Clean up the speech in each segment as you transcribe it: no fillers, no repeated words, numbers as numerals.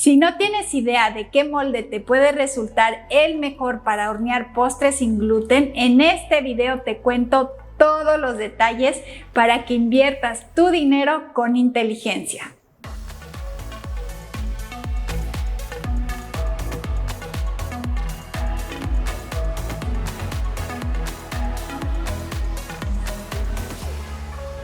Si no tienes idea de qué molde te puede resultar el mejor para hornear postres sin gluten, en este video te cuento todos los detalles para que inviertas tu dinero con inteligencia.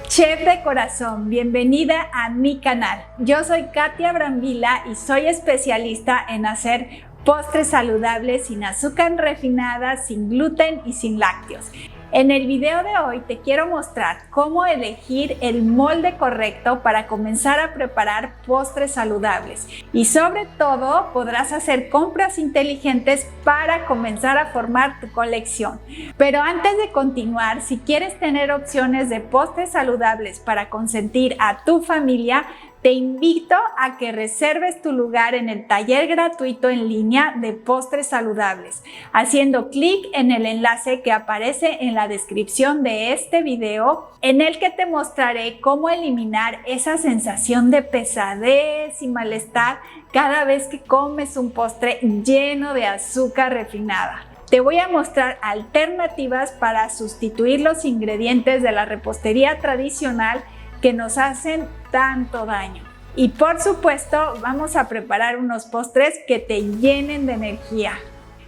Chef de corazón, bienvenida a mi canal. Yo soy Katia Brambila y soy especialista en hacer postres saludables sin azúcar refinada, sin gluten y sin lácteos. En el video de hoy te quiero mostrar cómo elegir el molde correcto para comenzar a preparar postres saludables y sobre todo podrás hacer compras inteligentes para comenzar a formar tu colección. Pero antes de continuar, si quieres tener opciones de postres saludables para consentir a tu familia, te invito a que reserves tu lugar en el taller gratuito en línea de postres saludables, haciendo clic en el enlace que aparece en la descripción de este video, en el que te mostraré cómo eliminar esa sensación de pesadez y malestar cada vez que comes un postre lleno de azúcar refinada. Te voy a mostrar alternativas para sustituir los ingredientes de la repostería tradicional que nos hacen tanto daño. Y por supuesto, vamos a preparar unos postres que te llenen de energía.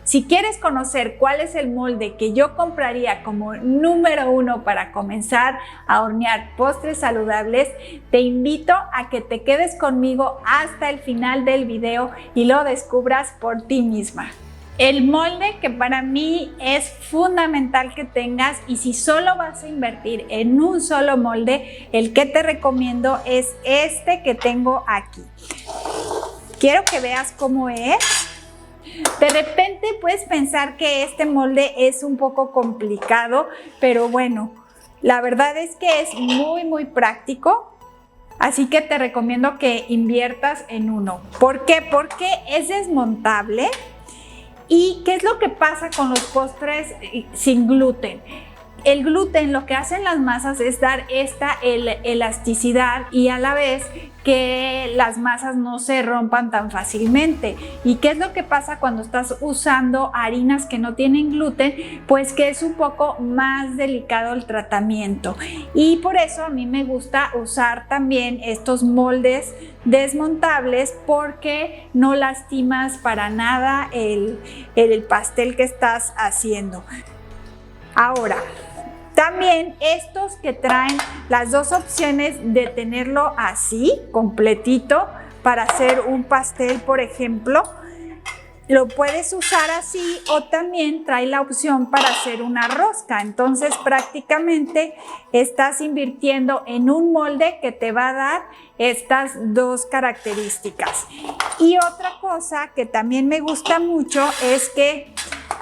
Si quieres conocer cuál es el molde que yo compraría como número 1 para comenzar a hornear postres saludables, te invito a que te quedes conmigo hasta el final del video y lo descubras por ti misma. El molde que para mí es fundamental que tengas, y si solo vas a invertir en un solo molde, el que te recomiendo es este que tengo aquí. Quiero que veas cómo es. De repente puedes pensar que este molde es un poco complicado, pero bueno, la verdad es que es muy práctico. Así que te recomiendo que inviertas en uno. ¿Por qué? Porque es desmontable. ¿Y qué es lo que pasa con los postres sin gluten? El gluten lo que hacen las masas es dar esta elasticidad y a la vez que las masas no se rompan tan fácilmente. ¿Y qué es lo que pasa cuando estás usando harinas que no tienen gluten? Pues que es un poco más delicado el tratamiento. Y por eso a mí me gusta usar también estos moldes desmontables, porque no lastimas para nada el pastel que estás haciendo. Ahora, también estos que traen las dos opciones de tenerlo así, completito, para hacer un pastel, por ejemplo, lo puedes usar así, o también trae la opción para hacer una rosca. Entonces prácticamente estás invirtiendo en un molde que te va a dar estas dos características. Y otra cosa que también me gusta mucho es que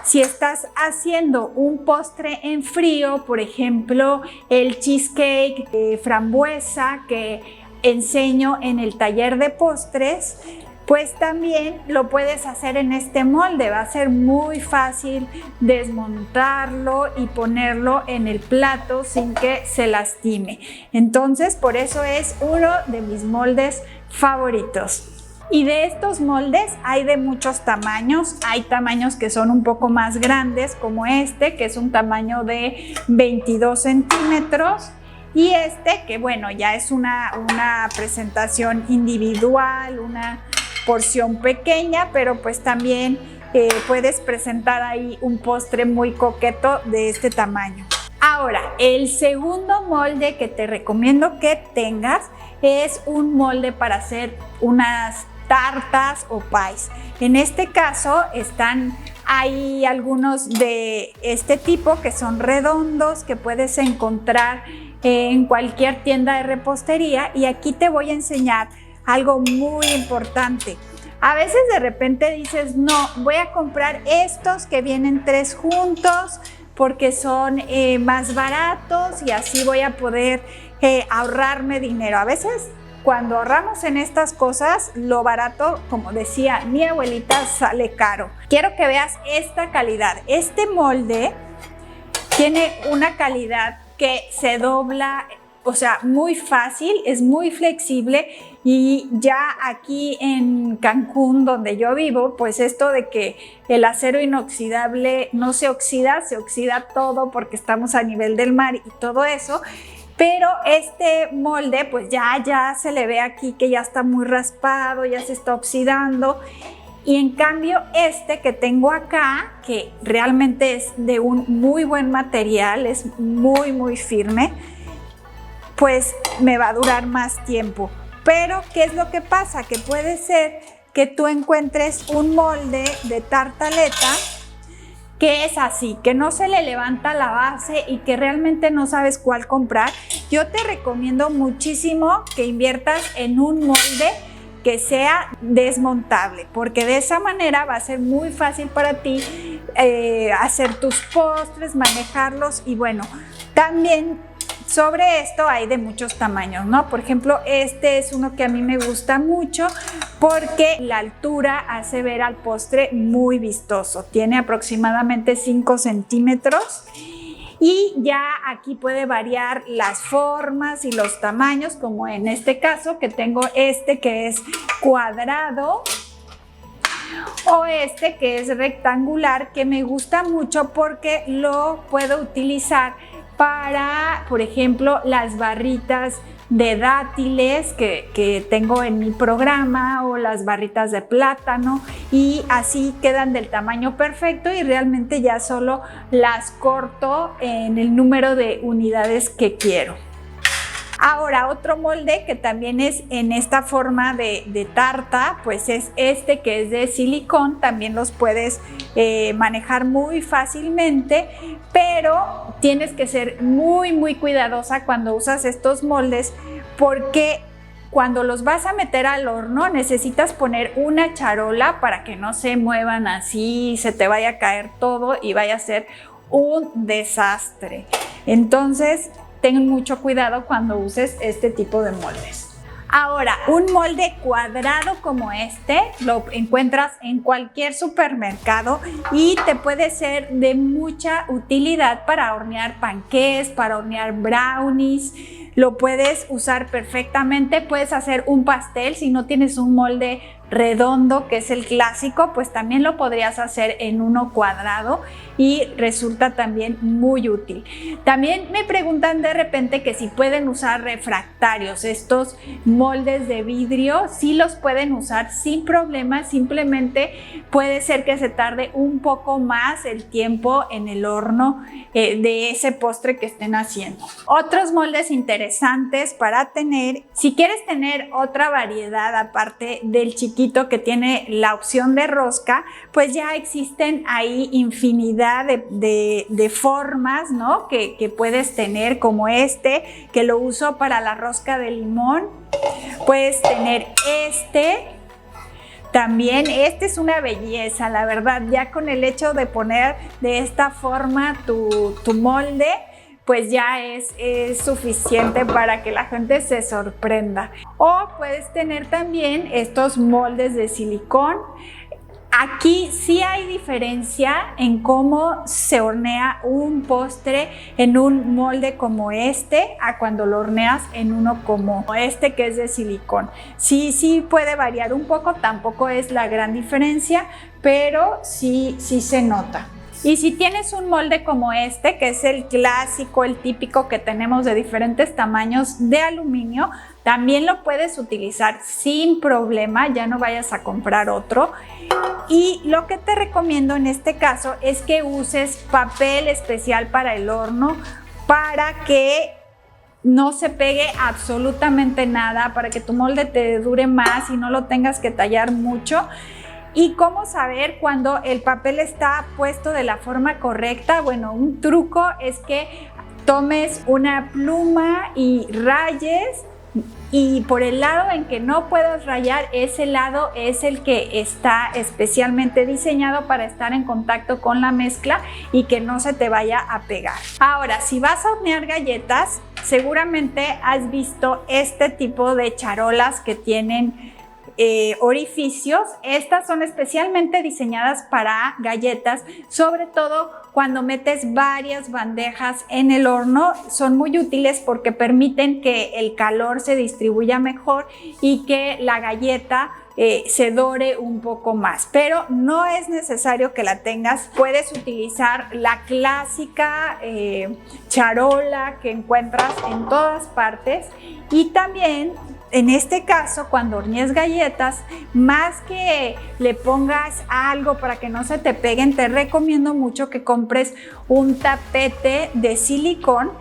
si estás haciendo un postre en frío, por ejemplo, el cheesecake de frambuesa que enseño en el taller de postres, pues también lo puedes hacer en este molde. Va a ser muy fácil desmontarlo y ponerlo en el plato sin que se lastime. Entonces, por eso es uno de mis moldes favoritos. Y de estos moldes hay de muchos tamaños. Hay tamaños que son un poco más grandes, como este, que es un tamaño de 22 centímetros. Y este, que bueno, ya es una presentación individual, una porción pequeña, pero pues también puedes presentar ahí un postre muy coqueto de este tamaño. Ahora, el segundo molde que te recomiendo que tengas es un molde para hacer unas tartas o pies. En este caso hay algunos de este tipo que son redondos, que puedes encontrar en cualquier tienda de repostería, y aquí te voy a enseñar algo muy importante. A veces de repente dices, no, voy a comprar estos que vienen 3 juntos porque son más baratos y así voy a poder ahorrarme dinero. A veces cuando ahorramos en estas cosas, lo barato, como decía mi abuelita, sale caro. Quiero que veas esta calidad. Este molde tiene una calidad que se dobla o sea, muy fácil, es muy flexible y ya aquí en Cancún, donde yo vivo, pues esto de que el acero inoxidable no se oxida todo porque estamos a nivel del mar y todo eso. Pero este molde pues ya se le ve aquí que ya está muy raspado, ya se está oxidando. Y en cambio este que tengo acá, que realmente es de un muy buen material, es muy firme, pues me va a durar más tiempo. Pero ¿qué es lo que pasa? Que puede ser que tú encuentres un molde de tartaleta que es así, que no se le levanta la base y que realmente no sabes cuál comprar. Yo te recomiendo muchísimo que inviertas en un molde que sea desmontable, porque de esa manera va a ser muy fácil para ti hacer tus postres, manejarlos. Y bueno, también sobre esto hay de muchos tamaños, ¿no? Por ejemplo, este es uno que a mí me gusta mucho porque la altura hace ver al postre muy vistoso. Tiene aproximadamente 5 centímetros. Y ya aquí puede variar las formas y los tamaños, como en este caso que tengo este que es cuadrado o este que es rectangular, que me gusta mucho porque lo puedo utilizar para, por ejemplo, las barritas de dátiles que tengo en mi programa, o las barritas de plátano, y así quedan del tamaño perfecto y realmente ya solo las corto en el número de unidades que quiero. Ahora, otro molde que también es en esta forma de tarta, pues es este que es de silicón. También los puedes manejar muy fácilmente, pero tienes que ser muy cuidadosa cuando usas estos moldes, porque cuando los vas a meter al horno necesitas poner una charola para que no se muevan así, se te vaya a caer todo y vaya a ser un desastre. Entonces, ten mucho cuidado cuando uses este tipo de moldes. Ahora, un molde cuadrado como este lo encuentras en cualquier supermercado y te puede ser de mucha utilidad para hornear panqués, para hornear brownies. Lo puedes usar perfectamente. Puedes hacer un pastel si no tienes un molde redondo, que es el clásico, pues también lo podrías hacer en uno cuadrado y resulta también muy útil. También me preguntan de repente que si pueden usar refractarios, estos moldes de vidrio. Sí los pueden usar sin problema, simplemente puede ser que se tarde un poco más el tiempo en el horno de ese postre que estén haciendo. Otros moldes interesantes para tener, si quieres tener otra variedad aparte del chiquito que tiene la opción de rosca, pues ya existen ahí infinidad de formas, ¿no? que puedes tener, como este que lo uso para la rosca de limón. Puedes tener este también. Este es una belleza, la verdad. Ya con el hecho de poner de esta forma tu molde, pues ya es suficiente para que la gente se sorprenda. O puedes tener también estos moldes de silicón. Aquí sí hay diferencia en cómo se hornea un postre en un molde como este a cuando lo horneas en uno como este que es de silicón. Sí puede variar un poco, tampoco es la gran diferencia, pero sí se nota. Y si tienes un molde como este, que es el clásico, el típico que tenemos de diferentes tamaños de aluminio, también lo puedes utilizar sin problema, ya no vayas a comprar otro. Y lo que te recomiendo en este caso es que uses papel especial para el horno, para que no se pegue absolutamente nada, para que tu molde te dure más y no lo tengas que tallar mucho. ¿Y cómo saber cuando el papel está puesto de la forma correcta? Bueno, un truco es que tomes una pluma y rayes, y por el lado en que no puedas rayar, ese lado es el que está especialmente diseñado para estar en contacto con la mezcla y que no se te vaya a pegar. Ahora, si vas a hornear galletas, seguramente has visto este tipo de charolas que tienen orificios. Estas son especialmente diseñadas para galletas, sobre todo cuando metes varias bandejas en el horno. Son muy útiles porque permiten que el calor se distribuya mejor y que la galleta se dore un poco más, pero no es necesario que la tengas. Puedes utilizar la clásica charola que encuentras en todas partes, y también en este caso, cuando hornees galletas, más que le pongas algo para que no se te peguen, te recomiendo mucho que compres un tapete de silicón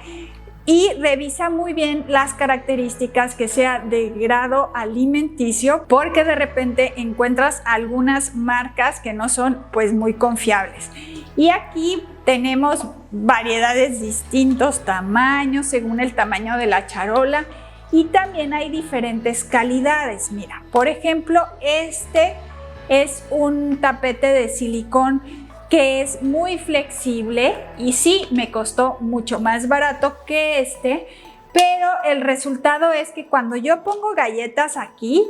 y revisa muy bien las características, que sea de grado alimenticio, porque de repente encuentras algunas marcas que no son pues muy confiables. Y aquí tenemos variedades, distintos tamaños según el tamaño de la charola, y también hay diferentes calidades. Mira, por ejemplo, este es un tapete de silicón que es muy flexible y sí, me costó mucho más barato que este, pero el resultado es que cuando yo pongo galletas aquí,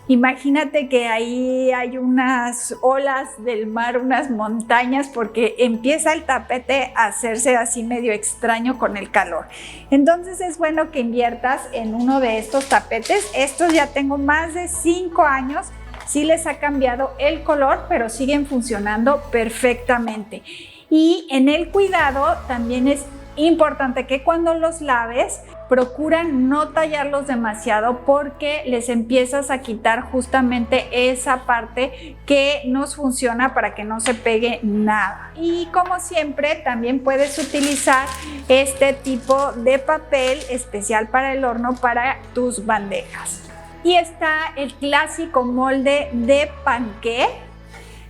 imagínate que ahí hay unas olas del mar, unas montañas, porque empieza el tapete a hacerse así medio extraño con el calor. Entonces es bueno que inviertas en uno de estos tapetes. Estos ya tengo más de 5 años. Sí les ha cambiado el color, pero siguen funcionando perfectamente. Y en el cuidado también es importante que cuando los laves, procuran no tallarlos demasiado, porque les empiezas a quitar justamente esa parte que nos funciona para que no se pegue nada. Y como siempre, también puedes utilizar este tipo de papel especial para el horno para tus bandejas. Y está el clásico molde de panqué,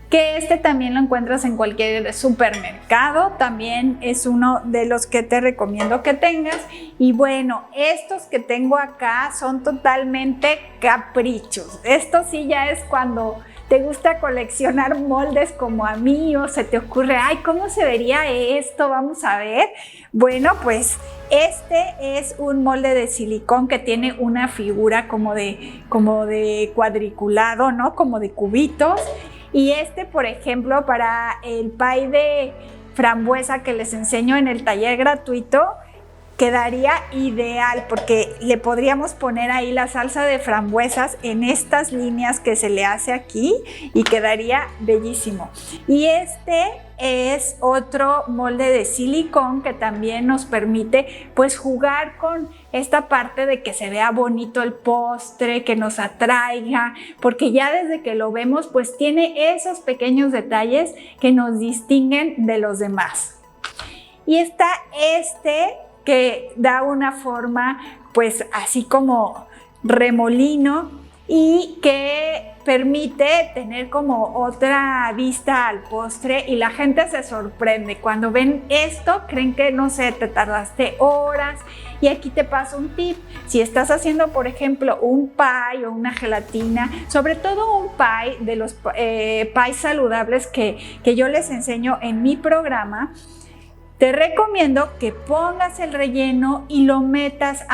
que este también lo encuentras en cualquier supermercado. También es uno de los que te recomiendo que tengas. Y bueno, estos que tengo acá son totalmente caprichos. Esto sí ya es cuando te gusta coleccionar moldes como a mí, o se te ocurre, ay, ¿cómo se vería esto? Vamos a ver. Bueno, pues este es un molde de silicón que tiene una figura como de cuadriculado, ¿no? Como de cubitos. Y este, por ejemplo, para el pie de frambuesa que les enseño en el taller gratuito, quedaría ideal, porque le podríamos poner ahí la salsa de frambuesas en estas líneas que se le hace aquí y quedaría bellísimo. Y este es otro molde de silicón que también nos permite pues jugar con esta parte de que se vea bonito el postre, que nos atraiga, porque ya desde que lo vemos pues tiene esos pequeños detalles que nos distinguen de los demás. Y está este que da una forma pues así como remolino y que permite tener como otra vista al postre, y la gente se sorprende cuando ven esto, creen que no sé, te tardaste horas. Y aquí te paso un tip: si estás haciendo por ejemplo un pie o una gelatina, sobre todo un pie de los pies saludables que yo les enseño en mi programa, te recomiendo que pongas el relleno y lo metas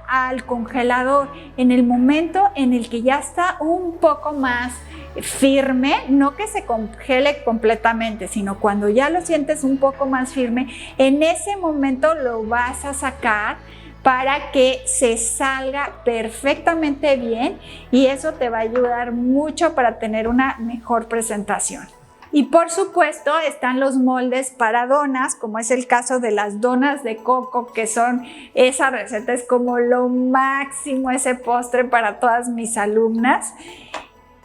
al congelador en el momento en el que ya está un poco más firme, no que se congele completamente, sino cuando ya lo sientes un poco más firme, en ese momento lo vas a sacar para que se salga perfectamente bien, y eso te va a ayudar mucho para tener una mejor presentación. Y por supuesto están los moldes para donas, como es el caso de las donas de coco, que son, esa receta es como lo máximo, ese postre para todas mis alumnas.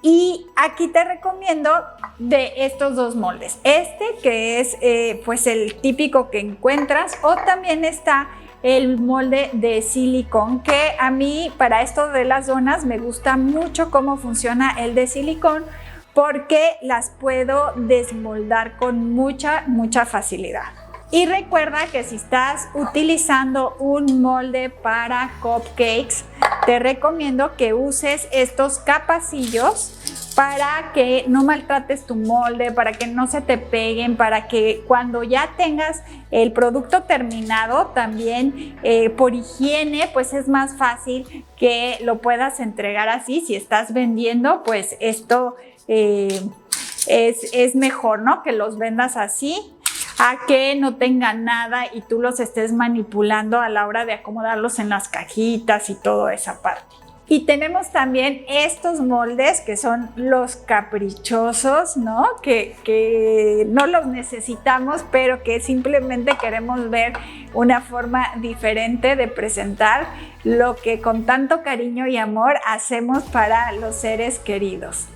Y aquí te recomiendo de estos dos moldes, este que es pues el típico que encuentras, o también está el molde de silicón, que a mí para esto de las donas me gusta mucho cómo funciona el de silicón, porque las puedo desmoldar con mucha facilidad. Y recuerda que si estás utilizando un molde para cupcakes, te recomiendo que uses estos capacillos, para que no maltrates tu molde, para que no se te peguen, para que cuando ya tengas el producto terminado también por higiene pues es más fácil que lo puedas entregar así. Si estás vendiendo pues esto es mejor, ¿no? Que los vendas así a que no tengan nada y tú los estés manipulando a la hora de acomodarlos en las cajitas y toda esa parte. Y tenemos también estos moldes que son los caprichosos, ¿no? Que no los necesitamos, pero que simplemente queremos ver una forma diferente de presentar lo que con tanto cariño y amor hacemos para los seres queridos.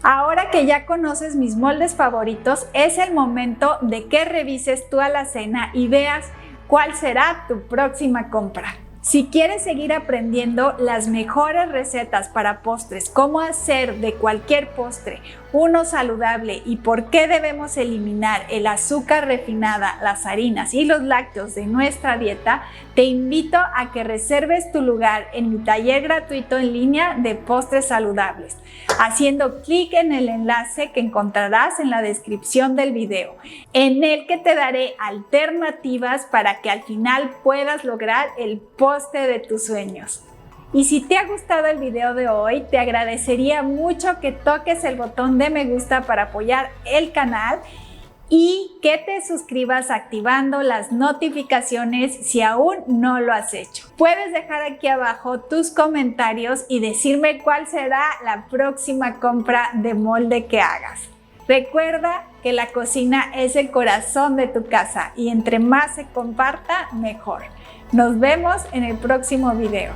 Ahora que ya conoces mis moldes favoritos, es el momento de que revises tu alacena y veas cuál será tu próxima compra. Si quieres seguir aprendiendo las mejores recetas para postres, cómo hacer de cualquier postre uno saludable y por qué debemos eliminar el azúcar refinada, las harinas y los lácteos de nuestra dieta, te invito a que reserves tu lugar en mi taller gratuito en línea de postres saludables, haciendo clic en el enlace que encontrarás en la descripción del video, en el que te daré alternativas para que al final puedas lograr el postre de tus sueños. Y si te ha gustado el video de hoy, te agradecería mucho que toques el botón de me gusta para apoyar el canal y que te suscribas activando las notificaciones si aún no lo has hecho. Puedes dejar aquí abajo tus comentarios y decirme cuál será la próxima compra de molde que hagas. Recuerda que la cocina es el corazón de tu casa y entre más se comparta, mejor. Nos vemos en el próximo video.